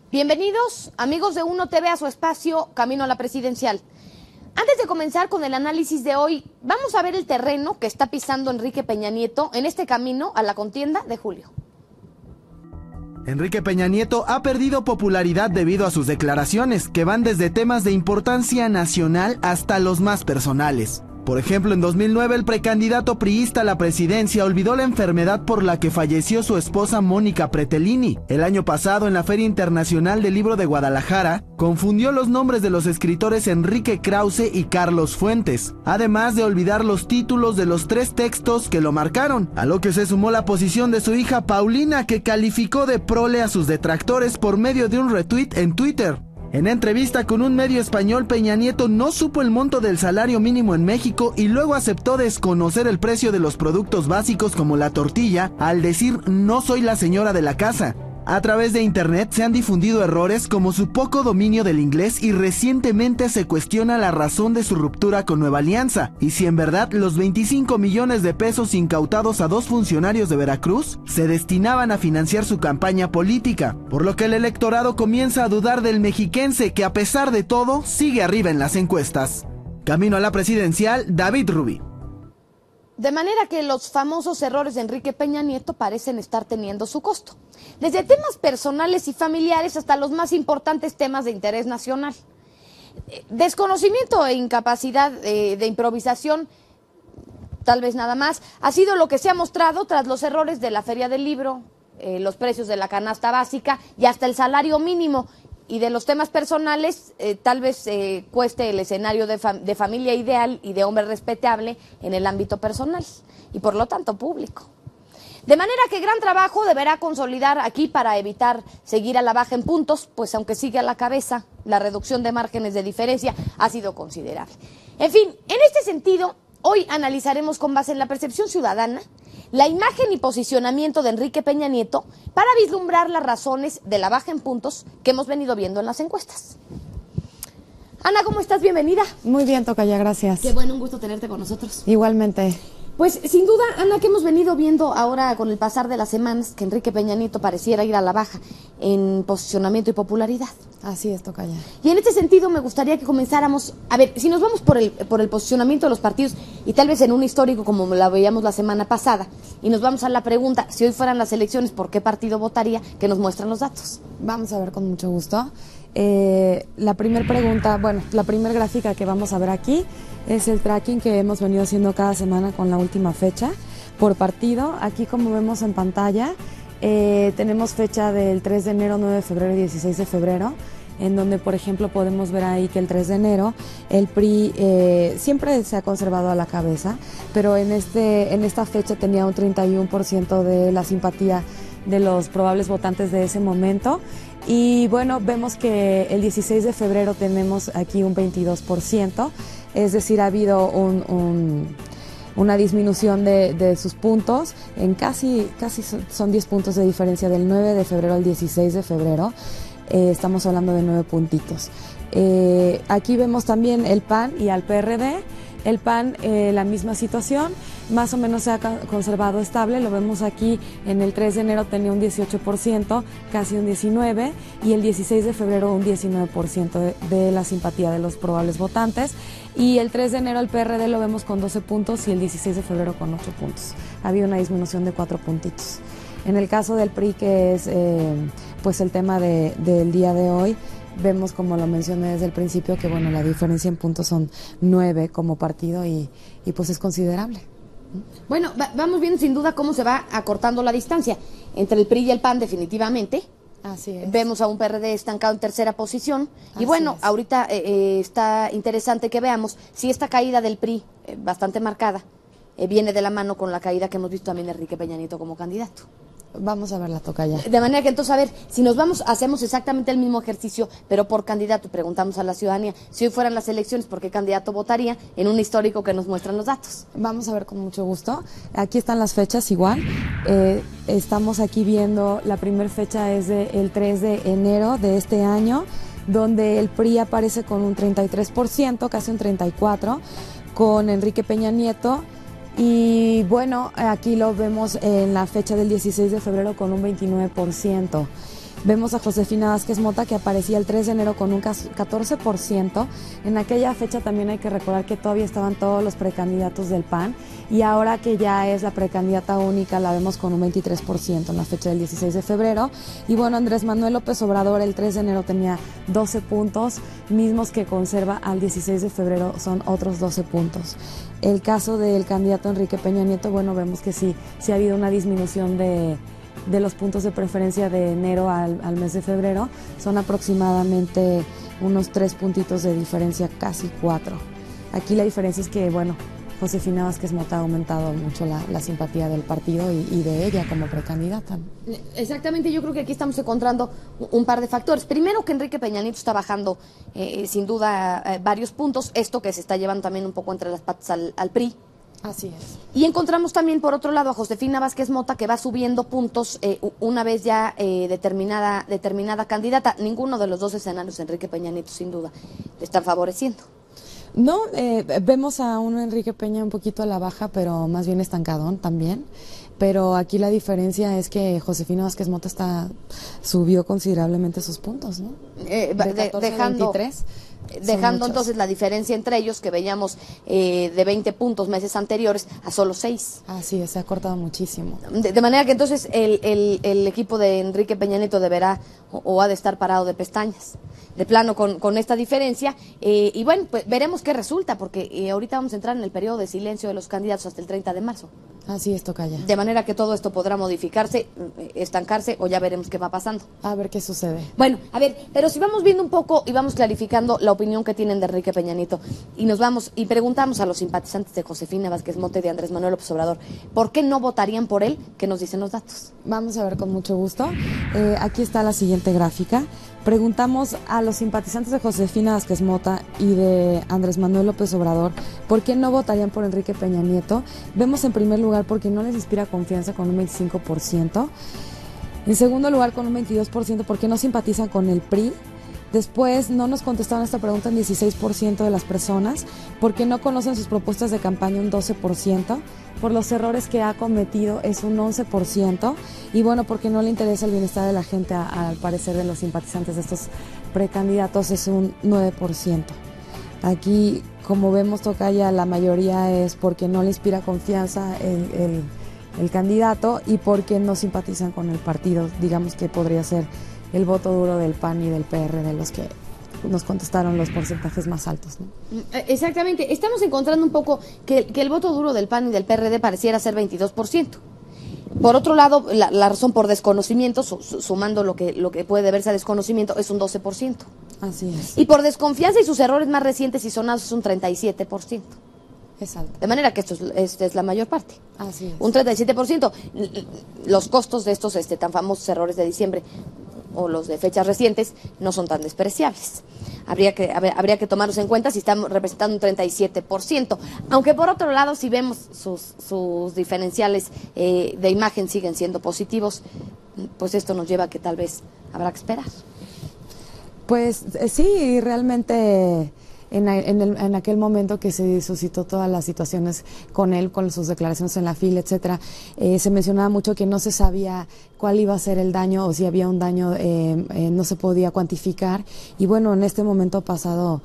Bienvenidos, amigos de Uno TV, a su espacio Camino a la Presidencial. Antes de comenzar con el análisis de hoy, vamos a ver el terreno que está pisando Enrique Peña Nieto en este camino a la contienda de julio. Enrique Peña Nieto ha perdido popularidad debido a sus declaraciones, que van desde temas de importancia nacional hasta los más personales. Por ejemplo, en 2009 el precandidato priista a la presidencia olvidó la enfermedad por la que falleció su esposa Mónica Pretelini. El año pasado, en la Feria Internacional del Libro de Guadalajara, confundió los nombres de los escritores Enrique Krause y Carlos Fuentes, además de olvidar los títulos de los 3 textos que lo marcaron, a lo que se sumó la posición de su hija Paulina, que calificó de prole a sus detractores por medio de un retweet en Twitter. En entrevista con un medio español, Peña Nieto no supo el monto del salario mínimo en México y luego aceptó desconocer el precio de los productos básicos como la tortilla, al decir "no soy la señora de la casa". A través de internet se han difundido errores como su poco dominio del inglés y recientemente se cuestiona la razón de su ruptura con Nueva Alianza y si en verdad los 25 millones de pesos incautados a 2 funcionarios de Veracruz se destinaban a financiar su campaña política, por lo que el electorado comienza a dudar del mexiquense que a pesar de todo sigue arriba en las encuestas. Camino a la Presidencial, David Rubí. De manera que los famosos errores de Enrique Peña Nieto parecen estar teniendo su costo. Desde temas personales y familiares hasta los más importantes temas de interés nacional. Desconocimiento e incapacidad de improvisación, tal vez nada más, ha sido lo que se ha mostrado tras los errores de la Feria del Libro, los precios de la canasta básica y hasta el salario mínimo. Y de los temas personales, tal vez cueste el escenario de familia ideal y de hombre respetable en el ámbito personal y por lo tanto público. De manera que gran trabajo deberá consolidar aquí para evitar seguir a la baja en puntos, pues aunque sigue a la cabeza, la reducción de márgenes de diferencia ha sido considerable. En fin, en este sentido, hoy analizaremos con base en la percepción ciudadana la imagen y posicionamiento de Enrique Peña Nieto para vislumbrar las razones de la baja en puntos que hemos venido viendo en las encuestas. Ana, ¿cómo estás? Bienvenida. Muy bien, tocaya, gracias. Qué bueno, un gusto tenerte con nosotros. Igualmente. Pues sin duda, Ana, que hemos venido viendo ahora con el pasar de las semanas que Enrique Peña Nieto pareciera ir a la baja en posicionamiento y popularidad. Así es, tocaya. Y en este sentido me gustaría que comenzáramos, a ver, si nos vamos por el posicionamiento de los partidos y tal vez en un histórico como la veíamos la semana pasada, y nos vamos a la pregunta, si hoy fueran las elecciones, ¿por qué partido votaría? Que nos muestran los datos. Vamos a ver con mucho gusto. La primera pregunta, bueno, la primera gráfica que vamos a ver aquí es el tracking que hemos venido haciendo cada semana con la última fecha por partido. Aquí, como vemos en pantalla, tenemos fecha del 3 de enero, 9 de febrero y 16 de febrero, en donde, por ejemplo, podemos ver ahí que el 3 de enero el PRI siempre se ha conservado a la cabeza, pero en esta fecha tenía un 31% de la simpatía de los probables votantes de ese momento. Y bueno, vemos que el 16 de febrero tenemos aquí un 22%, es decir, ha habido una disminución de sus puntos, en casi son 10 puntos de diferencia del 9 de febrero al 16 de febrero, estamos hablando de 9 puntitos. Aquí vemos también el PAN y al PRD. El PAN, la misma situación, más o menos se ha conservado estable, lo vemos aquí en el 3 de enero tenía un 18%, casi un 19%, y el 16 de febrero un 19% de la simpatía de los probables votantes, y el 3 de enero el PRD lo vemos con 12 puntos y el 16 de febrero con 8 puntos. Ha habido una disminución de 4 puntitos. En el caso del PRI, que es pues el tema del día de hoy, vemos, como lo mencioné desde el principio, que bueno, la diferencia en puntos son 9 como partido y pues es considerable. Bueno, vamos viendo sin duda cómo se va acortando la distancia entre el PRI y el PAN definitivamente. Así es. Vemos a un PRD estancado en tercera posición. Y bueno, ahorita está interesante que veamos si esta caída del PRI, bastante marcada, viene de la mano con la caída que hemos visto también de Enrique Peña Nieto como candidato. Vamos a ver la tocaya. De manera que entonces, a ver, si nos vamos, hacemos exactamente el mismo ejercicio, pero por candidato, y preguntamos a la ciudadanía, si hoy fueran las elecciones, ¿por qué candidato votaría? En un histórico que nos muestran los datos. Vamos a ver con mucho gusto. Aquí están las fechas igual. Estamos aquí viendo, la primera fecha es el 3 de enero de este año, donde el PRI aparece con un 33%, casi un 34%, con Enrique Peña Nieto. Y bueno, aquí lo vemos en la fecha del 16 de febrero con un 29%. Vemos a Josefina Vázquez Mota, que aparecía el 3 de enero con un 14%. En aquella fecha también hay que recordar que todavía estaban todos los precandidatos del PAN, y ahora que ya es la precandidata única la vemos con un 23% en la fecha del 16 de febrero. Y bueno, Andrés Manuel López Obrador el 3 de enero tenía 12 puntos, mismos que conserva al 16 de febrero, son otros 12 puntos. El caso del candidato Enrique Peña Nieto, bueno, vemos que sí ha habido una disminución de los puntos de preferencia de enero al mes de febrero. Son aproximadamente unos 3 puntitos de diferencia, casi 4. Aquí la diferencia es que, bueno, Josefina Vázquez Mota ha aumentado mucho la simpatía del partido y de ella como precandidata. Exactamente, yo creo que aquí estamos encontrando un par de factores. Primero, que Enrique Peña Nieto está bajando sin duda varios puntos, esto que se está llevando también un poco entre las patas al PRI. Así es. Y encontramos también, por otro lado, a Josefina Vázquez Mota, que va subiendo puntos una vez ya determinada candidata. Ninguno de los dos escenarios, Enrique Peña Nieto, sin duda, le están favoreciendo. No, vemos a un Enrique Peña un poquito a la baja, pero más bien estancadón también. Pero aquí la diferencia es que Josefina Vázquez Mota subió considerablemente sus puntos, ¿no? Dejando entonces la diferencia entre ellos, que veíamos de 20 puntos meses anteriores a solo 6. Así es, se ha cortado muchísimo. De manera que entonces el equipo de Enrique Peña Nieto deberá o ha de estar parado de pestañas, de plano con esta diferencia. Y bueno, pues veremos qué resulta, porque ahorita vamos a entrar en el periodo de silencio de los candidatos hasta el 30 de marzo. Así es, tocaya. De manera que todo esto podrá modificarse, estancarse, o ya veremos qué va pasando. A ver qué sucede. Bueno, a ver, pero si vamos viendo un poco y vamos clarificando la opinión que tienen de Enrique Peña Nieto, y nos vamos y preguntamos a los simpatizantes de Josefina Vázquez Mota y de Andrés Manuel López Obrador, ¿por qué no votarían por él? ¿Qué nos dicen los datos? Vamos a ver con mucho gusto. Aquí está la siguiente gráfica. Preguntamos a los simpatizantes de Josefina Vázquez Mota y de Andrés Manuel López Obrador por qué no votarían por Enrique Peña Nieto. Vemos en primer lugar porque no les inspira confianza, con un 25%. En segundo lugar, con un 22%, porque no simpatizan con el PRI. Después no nos contestaron esta pregunta en 16% de las personas, porque no conocen sus propuestas de campaña, un 12%, por los errores que ha cometido es un 11%, y bueno, porque no le interesa el bienestar de la gente, al parecer de los simpatizantes de estos precandidatos, es un 9%. Aquí, como vemos, tocaya, la mayoría es porque no le inspira confianza el candidato y porque no simpatizan con el partido. Digamos que podría ser el voto duro del PAN y del PR, de los que nos contestaron los porcentajes más altos, ¿no? Exactamente. Estamos encontrando un poco que el voto duro del PAN y del PRD pareciera ser 22%. Por otro lado, la razón por desconocimiento, sumando lo que puede deberse a desconocimiento, es un 12%. Así es. Y por desconfianza y sus errores más recientes y sonados es un 37%. Es alto. De manera que esta es la mayor parte. Así es. Un 37%. Los costos de estos tan famosos errores de diciembre o los de fechas recientes no son tan despreciables. Habría que tomarlos en cuenta si estamos representando un 37%. Aunque por otro lado, si vemos sus diferenciales de imagen siguen siendo positivos, pues esto nos lleva a que tal vez habrá que esperar. Pues sí, realmente en aquel momento que se suscitó todas las situaciones con él, con sus declaraciones en la fila, etcétera, se mencionaba mucho que no se sabía cuál iba a ser el daño, o si había un daño, no se podía cuantificar. Y bueno, en este momento pasado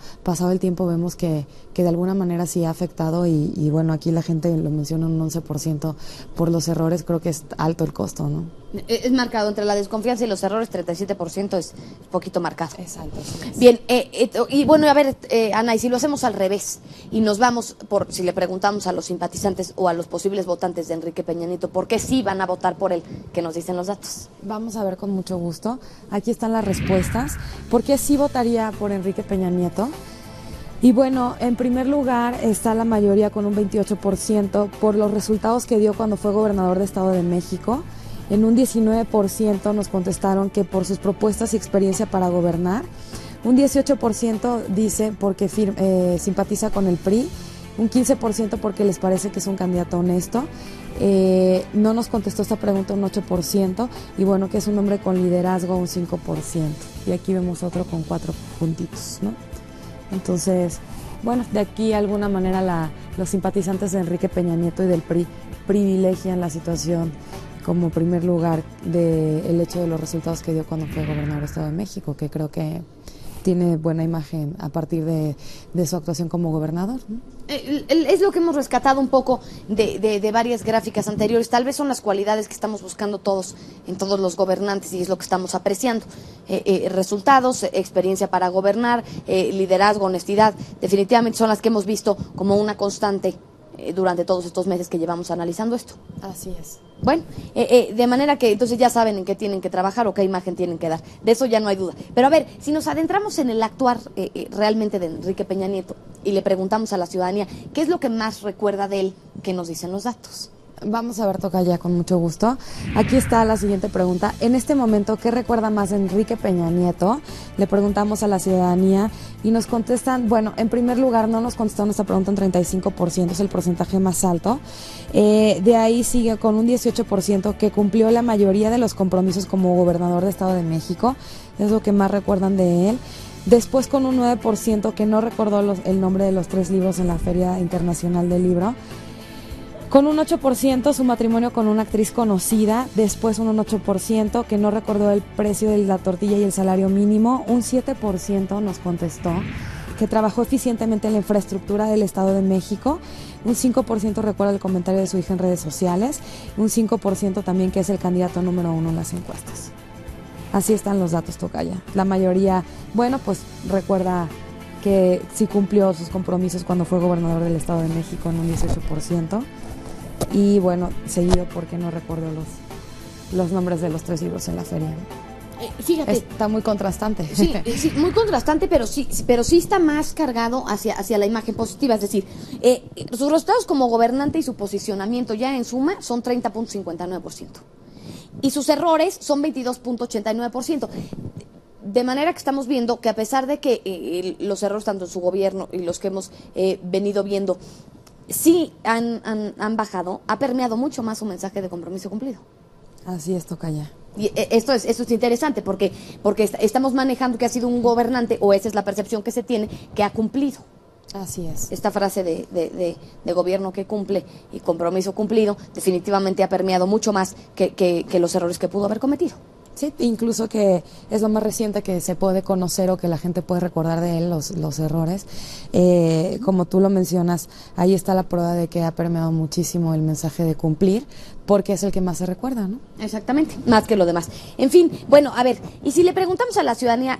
el tiempo, vemos que de alguna manera sí ha afectado, y bueno, aquí la gente lo menciona un 11% por los errores. Creo que es alto el costo, ¿no? Es marcado entre la desconfianza y los errores, 37% es poquito marcado. Es alto. Sí es. Bien, y bueno, a ver, Ana, y si lo hacemos al revés y nos vamos si le preguntamos a los simpatizantes o a los posibles votantes de Enrique Peña Nieto por qué sí van a votar por él, ¿qué nos dicen los datos? Vamos a ver con mucho gusto. Aquí están las respuestas. ¿Por qué sí votaría por Enrique Peña Nieto? Y bueno, en primer lugar está la mayoría con un 28% por los resultados que dio cuando fue gobernador de Estado de México. En un 19% nos contestaron que por sus propuestas y experiencia para gobernar. Un 18% dice porque simpatiza con el PRI. Un 15% porque les parece que es un candidato honesto. No nos contestó esta pregunta un 8%. Y bueno, que es un hombre con liderazgo, un 5%. Y aquí vemos otro con 4 puntitos, ¿no? Entonces, bueno, de aquí de alguna manera los simpatizantes de Enrique Peña Nieto y del PRI privilegian la situación como primer lugar del hecho de los resultados que dio cuando fue gobernador del Estado de México, que creo que tiene buena imagen a partir de su actuación como gobernador, ¿no? Es lo que hemos rescatado un poco de varias gráficas anteriores. Tal vez son las cualidades que estamos buscando todos en todos los gobernantes y es lo que estamos apreciando. Resultados, experiencia para gobernar, liderazgo, honestidad, definitivamente son las que hemos visto como una constante durante todos estos meses que llevamos analizando esto. Así es. Bueno, de manera que entonces ya saben en qué tienen que trabajar o qué imagen tienen que dar. De eso ya no hay duda. Pero a ver, si nos adentramos en el actuar realmente de Enrique Peña Nieto y le preguntamos a la ciudadanía qué es lo que más recuerda de él, ¿qué nos dicen los datos? Vamos a ver, Tocaya, con mucho gusto. Aquí está la siguiente pregunta. En este momento, ¿qué recuerda más de Enrique Peña Nieto? Le preguntamos a la ciudadanía y nos contestan, bueno, en primer lugar, no nos contestaron esta pregunta en 35%, es el porcentaje más alto. De ahí sigue con un 18% que cumplió la mayoría de los compromisos como gobernador de Estado de México. Es lo que más recuerdan de él. Después con un 9% que no recordó el nombre de los 3 libros en la Feria Internacional del Libro. Con un 8% su matrimonio con una actriz conocida, después un 8% que no recordó el precio de la tortilla y el salario mínimo, un 7% nos contestó que trabajó eficientemente en la infraestructura del Estado de México, un 5% recuerda el comentario de su hija en redes sociales, un 5% también que es el candidato número 1 en las encuestas. Así están los datos, Tocaya. La mayoría, bueno, pues recuerda que sí cumplió sus compromisos cuando fue gobernador del Estado de México en un 18%. Y bueno, seguido porque no recuerdo los nombres de los 3 libros en la feria. Fíjate. Está muy contrastante. Sí, muy contrastante, pero sí está más cargado hacia la imagen positiva. Es decir, sus resultados como gobernante y su posicionamiento ya en suma son 30.59%. Y sus errores son 22.89%. De manera que estamos viendo que a pesar de que los errores tanto en su gobierno y los que hemos venido viendo sí han bajado, ha permeado mucho más su mensaje de compromiso cumplido. Así es, Tocaya. Y esto es interesante porque estamos manejando que ha sido un gobernante, o esa es la percepción que se tiene, que ha cumplido. Así es. Esta frase de gobierno que cumple y compromiso cumplido definitivamente ha permeado mucho más que los errores que pudo haber cometido. Sí, incluso que es lo más reciente que se puede conocer o que la gente puede recordar de él, los errores. Como tú lo mencionas, ahí está la prueba de que ha permeado muchísimo el mensaje de cumplir, porque es el que más se recuerda, ¿no? Exactamente, más que lo demás. En fin, bueno, a ver, y si le preguntamos a la ciudadanía,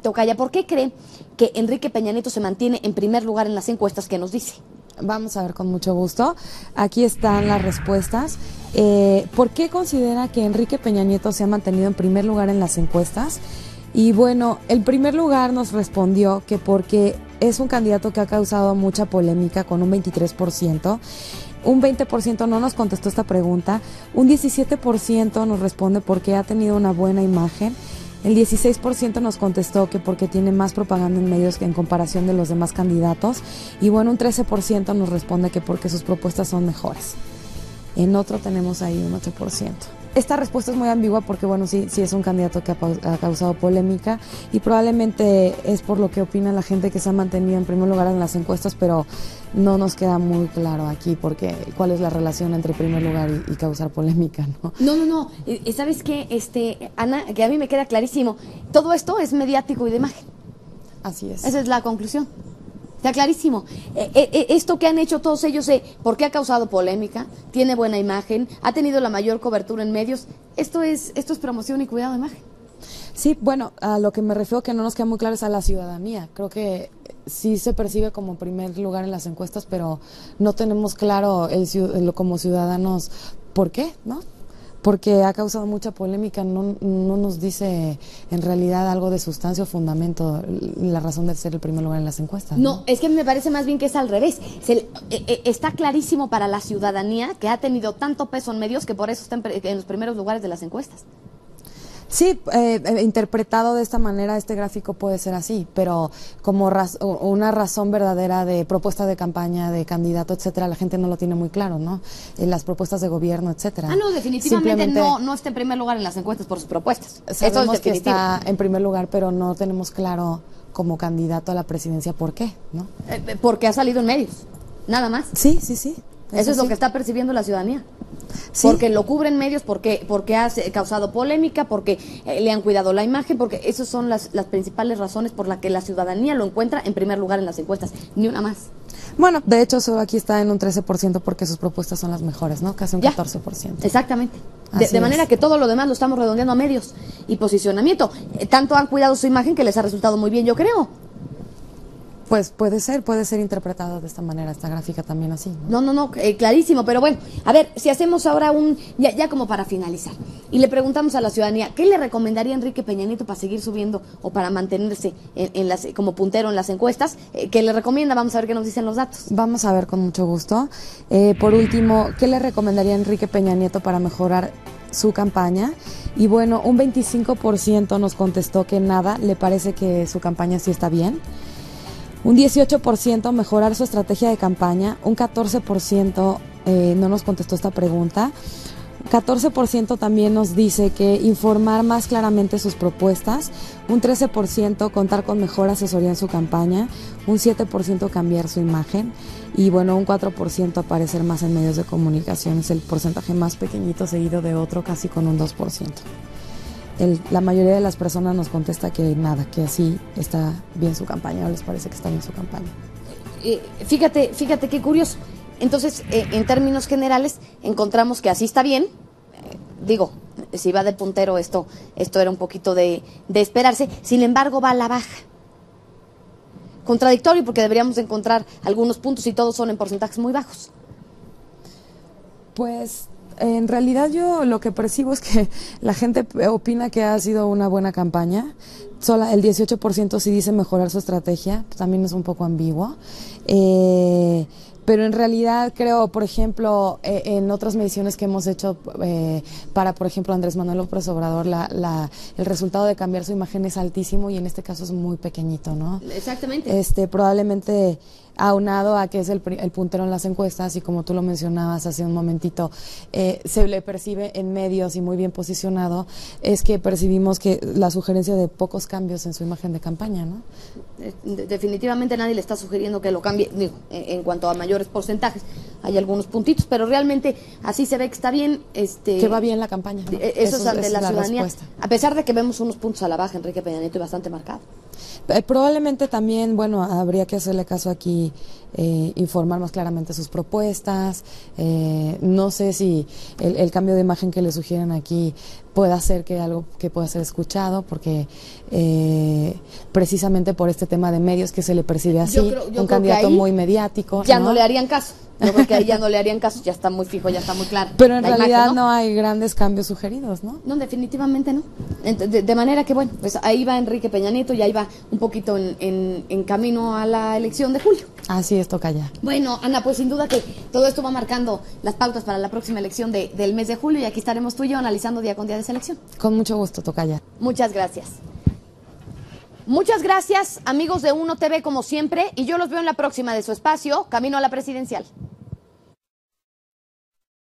Tocaya, ¿por qué cree que Enrique Peña Nieto se mantiene en primer lugar en las encuestas? ¿Qué nos dice? Vamos a ver con mucho gusto. Aquí están las respuestas. ¿Por qué considera que Enrique Peña Nieto se ha mantenido en primer lugar en las encuestas? Y bueno, el primer lugar nos respondió que porque es un candidato que ha causado mucha polémica con un 23%. Un 20% no nos contestó esta pregunta. Un 17% nos responde porque ha tenido una buena imagen. El 16% nos contestó que porque tiene más propaganda en medios que en comparación de los demás candidatos. Y bueno, un 13% nos responde que porque sus propuestas son mejores. En otro tenemos ahí un 8%. Esta respuesta es muy ambigua porque, bueno, sí es un candidato que ha causado polémica y probablemente es por lo que opina la gente que se ha mantenido en primer lugar en las encuestas, pero no nos queda muy claro aquí porque cuál es la relación entre primer lugar y causar polémica, ¿no? No. ¿Sabes qué, Ana? Que a mí me queda clarísimo. Todo esto es mediático y de imagen. Así es. Esa es la conclusión. Está clarísimo. Esto que han hecho todos ellos, ¿por qué ha causado polémica? Tiene buena imagen, ha tenido la mayor cobertura en medios. Esto es promoción y cuidado de imagen. Sí, bueno, a lo que me refiero que no nos queda muy claro es a la ciudadanía. Creo que sí se percibe como primer lugar en las encuestas, pero no tenemos claro como ciudadanos por qué, ¿no? Porque ha causado mucha polémica, no nos dice en realidad algo de sustancia o fundamento la razón de ser el primer lugar en las encuestas. No, es que me parece más bien que es al revés. Está clarísimo para la ciudadanía que ha tenido tanto peso en medios que por eso está en los primeros lugares de las encuestas. Sí, interpretado de esta manera este gráfico puede ser así, pero como una razón verdadera de propuesta de campaña, de candidato, etcétera, la gente no lo tiene muy claro, ¿no? Las propuestas de gobierno, etcétera. No, definitivamente no está en primer lugar en las encuestas por sus propuestas. Sabemos que está en primer lugar, pero no tenemos claro como candidato a la presidencia por qué, ¿no? Porque ha salido en medios, nada más. Sí. Eso es lo que está percibiendo la ciudadanía. Sí. Porque lo cubren medios, porque ha causado polémica, porque le han cuidado la imagen, porque esas son las principales razones por las que la ciudadanía lo encuentra en primer lugar en las encuestas, ni una más. Bueno, de hecho, solo aquí está en un 13% porque sus propuestas son las mejores, ¿no? Casi un 14%. Exactamente. De manera que todo lo demás lo estamos redondeando a medios y posicionamiento. Tanto han cuidado su imagen que les ha resultado muy bien, yo creo. Pues puede ser interpretado de esta manera, esta gráfica también así, ¿no? No, clarísimo, pero bueno, a ver, si hacemos ahora ya como para finalizar, y le preguntamos a la ciudadanía, ¿qué le recomendaría Enrique Peña Nieto para seguir subiendo o para mantenerse como puntero en las encuestas? ¿Qué le recomienda? Vamos a ver qué nos dicen los datos. Vamos a ver con mucho gusto. Por último, ¿qué le recomendaría Enrique Peña Nieto para mejorar su campaña? Y bueno, un 25% nos contestó que nada, le parece que su campaña sí está bien. Un 18% mejorar su estrategia de campaña, un 14% no nos contestó esta pregunta, 14% también nos dice que informar más claramente sus propuestas, un 13% contar con mejor asesoría en su campaña, un 7% cambiar su imagen y bueno, un 4% aparecer más en medios de comunicación, es el porcentaje más pequeñito seguido de otro casi con un 2%. La mayoría de las personas nos contesta que nada, que así está bien su campaña, o les parece que está bien su campaña. Fíjate qué curioso. Entonces, en términos generales, encontramos que así está bien. Digo, si va de puntero, esto era un poquito de esperarse. Sin embargo, va a la baja. Contradictorio, porque deberíamos encontrar algunos puntos y todos son en porcentajes muy bajos. Pues en realidad yo lo que percibo es que la gente opina que ha sido una buena campaña. Solo el 18% sí dice mejorar su estrategia, también es un poco ambiguo. Pero en realidad creo, por ejemplo, en otras mediciones que hemos hecho para, por ejemplo, Andrés Manuel López Obrador, el resultado de cambiar su imagen es altísimo y en este caso es muy pequeñito, ¿no? Exactamente. Probablemente aunado a que es el puntero en las encuestas y como tú lo mencionabas hace un momentito, se le percibe en medios y muy bien posicionado, es que percibimos que la sugerencia de pocos cambios en su imagen de campaña, ¿no? Definitivamente nadie le está sugiriendo que lo cambie, digo, en cuanto a mayores porcentajes, hay algunos puntitos, pero realmente así se ve que está bien. Que va bien la campaña, ¿no? Eso es ante la ciudadanía, respuesta. A pesar de que vemos unos puntos a la baja, Enrique Peña Nieto, y bastante marcado. Probablemente también, bueno, habría que hacerle caso aquí, informar más claramente sus propuestas. No sé si el cambio de imagen que le sugieren aquí pueda ser que algo que pueda ser escuchado, porque precisamente por este tema de medios que se le percibe así, yo creo un candidato muy mediático. Ya no le harían caso. Yo creo que ahí ya no le harían caso, ya está muy fijo, ya está muy claro. Pero en realidad imagen, no hay grandes cambios sugeridos, ¿no? No, definitivamente no. De manera que, bueno, pues ahí va Enrique Peña Nieto y ahí va un poquito en camino a la elección de julio. Así es, toca ya. Bueno, Ana, pues sin duda que todo esto va marcando las pautas para la próxima elección del mes de julio y aquí estaremos tú y yo analizando día con día de esa elección. Con mucho gusto, toca ya. Muchas gracias. Muchas gracias, amigos de Uno TV, como siempre, y yo los veo en la próxima de su espacio, Camino a la Presidencial.